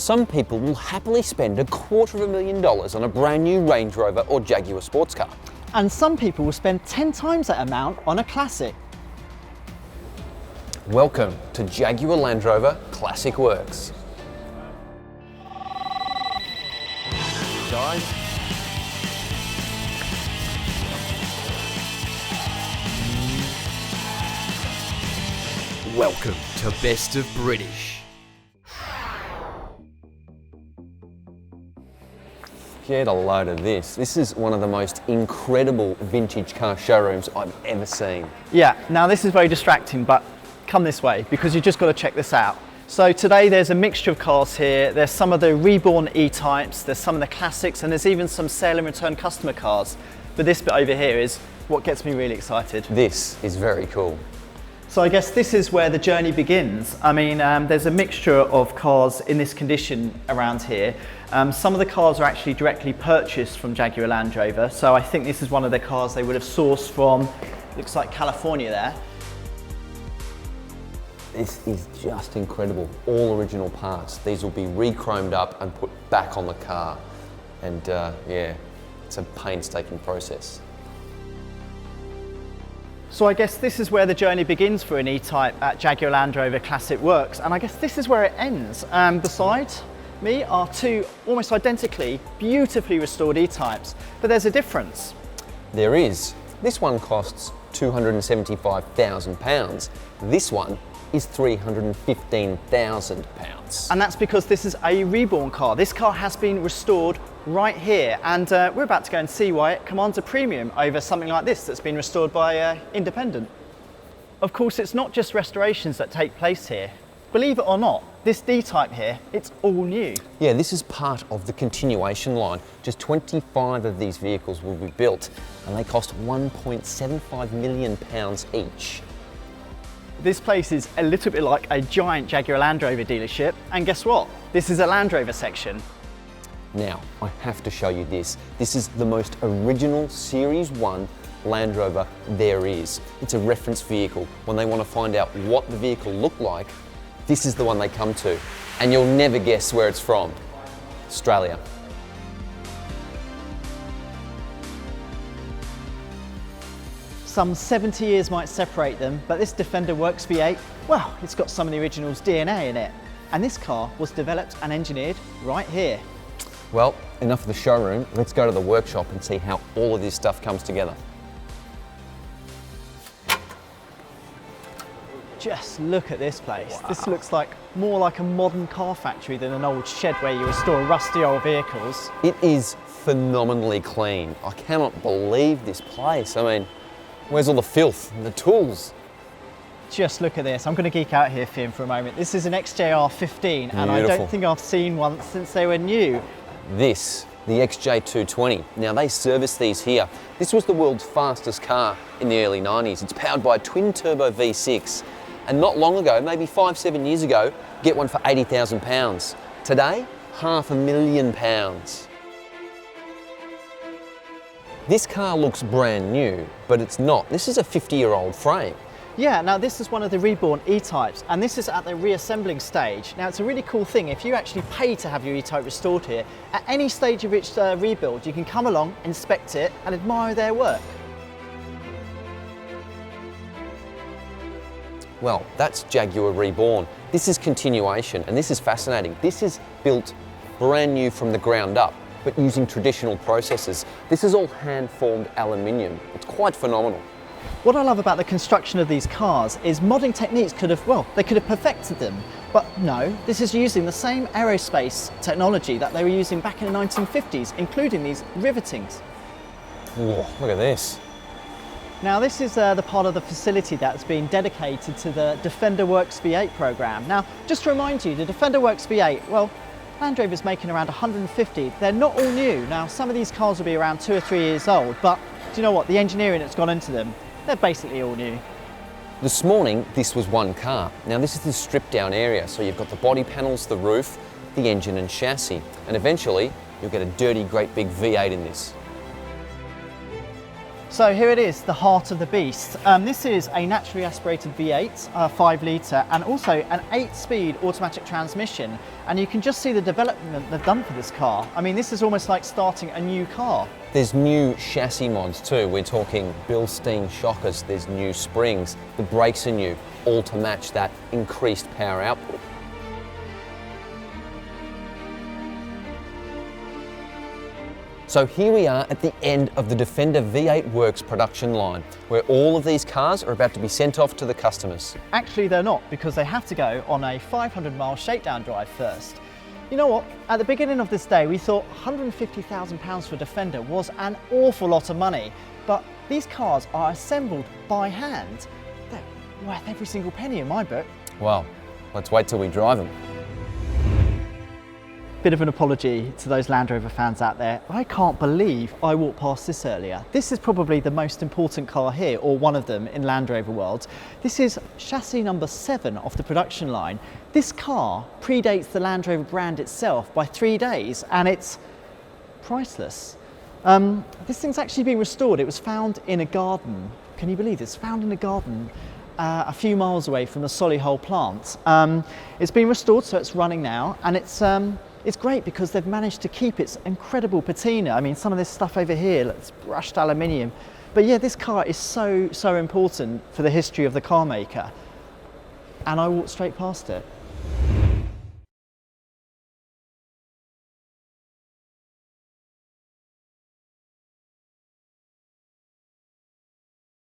Some people will happily spend $250,000 on a brand new Range Rover or Jaguar sports car. And some people will spend 10 times that amount on a Classic. Welcome to Jaguar Land Rover Classic Works. Guys. Welcome to Best of British. Get a load of this. This is one of the most incredible vintage car showrooms I've ever seen. Yeah, now this is very distracting, but come this way because you've just got to check this out. So today there's a mixture of cars here. There's some of the reborn E-types, there's some of the classics, and there's even some sale and return customer cars. But this bit over here is what gets me really excited. This is very cool. So I guess this is where the journey begins. I mean, there's a mixture of cars in this condition around here. Some of the cars are actually directly purchased from Jaguar Land Rover. So I think this is one of the cars they would have sourced from, looks like California there. This is just incredible. All original parts. These will be re-chromed up and put back on the car. And yeah, it's a painstaking process. So I guess this is where the journey begins for an E-Type at Jaguar Land Rover Classic Works, and I guess this is where it ends. Beside me are two almost identically, beautifully restored E-Types, but there's a difference. There is. This one costs £275,000. This one is £315,000. And that's because this is a reborn car. This car has been restored right here, and we're about to go and see why it commands a premium over something like this that's been restored by independent. Of course, it's not just restorations that take place here. Believe it or not, this D-Type here, it's all new. Yeah, this is part of the continuation line. Just 25 of these vehicles will be built, and they cost £1.75 million each. This place is a little bit like a giant Jaguar Land Rover dealership, and guess what? This is a Land Rover section. Now, I have to show you this. This is the most original Series 1 Land Rover there is. It's a reference vehicle. When they want to find out what the vehicle looked like, this is the one they come to. And you'll never guess where it's from. Australia. Some 70 years might separate them, but this Defender Works V8, well, it's got some of the original's DNA in it. And this car was developed and engineered right here. Well, enough of the showroom. Let's go to the workshop and see how all of this stuff comes together. Just look at this place. Wow. This looks like more like a modern car factory than an old shed where you restore rusty old vehicles. It is phenomenally clean. I cannot believe this place. I mean, where's all the filth and the tools? Just look at this. I'm going to geek out here, Finn, for a moment. This is an XJR 15, and I don't think I've seen one since they were new. This, the XJ220. Now, they service these here. This was the world's fastest car in the early 90s. It's powered by a twin-turbo V6. And not long ago, maybe 5-7 years ago, get one for £80,000. Today, £500,000. This car looks brand new, but it's not. This is a 50-year-old frame. Yeah, now this is one of the reborn E-Types, and this is at the reassembling stage. Now it's a really cool thing. If you actually pay to have your E-Type restored here, at any stage of its rebuild, you can come along, inspect it, and admire their work. Well, that's Jaguar Reborn. This is continuation, and this is fascinating. This is built brand new from the ground up, but using traditional processes. This is all hand-formed aluminium. It's quite phenomenal. What I love about the construction of these cars is modern techniques could have, well, they could have perfected them. But no, this is using the same aerospace technology that they were using back in the 1950s, including these rivetings. Whoa, look at this. Now this is the part of the facility that's been dedicated to the Defender Works V8 program. Now, just to remind you, the Defender Works V8, well, Land Rover's making around 150. They're not all new. Now, some of these cars will be around 2 or 3 years old, but do you know what? The engineering that's gone into them, they're basically all new. This morning, this was one car. Now, this is the stripped down area, so you've got the body panels, the roof, the engine and chassis, and eventually, you'll get a dirty, great big V8 in this. So here it is, the heart of the beast. This is a naturally aspirated V8, 5 litre, and also an 8-speed automatic transmission. And you can just see the development they've done for this car. I mean, this is almost like starting a new car. There's new chassis mods too. We're talking Bilstein shockers, there's new springs, the brakes are new, all to match that increased power output. So here we are at the end of the Defender V8 Works production line, where all of these cars are about to be sent off to the customers. Actually, they're not, because they have to go on a 500-mile shakedown drive first. You know what? At the beginning of this day, we thought £150,000 for a Defender was an awful lot of money, but these cars are assembled by hand. They're worth every single penny in my book. Well, let's wait till we drive them. Bit of an apology to those Land Rover fans out there. I can't believe I walked past this earlier. This is probably the most important car here, or one of them in Land Rover world. This is chassis number 7 off the production line. This car predates the Land Rover brand itself by 3 days, and it's priceless. This thing's actually been restored. It was found in a garden. Can you believe this? Found in a garden a few miles away from the Solihull plant. It's been restored, so it's running now, and it's great because they've managed to keep its incredible patina. I mean, some of this stuff over here, it's brushed aluminium. But yeah, this car is so important for the history of the car maker. And I walked straight past it.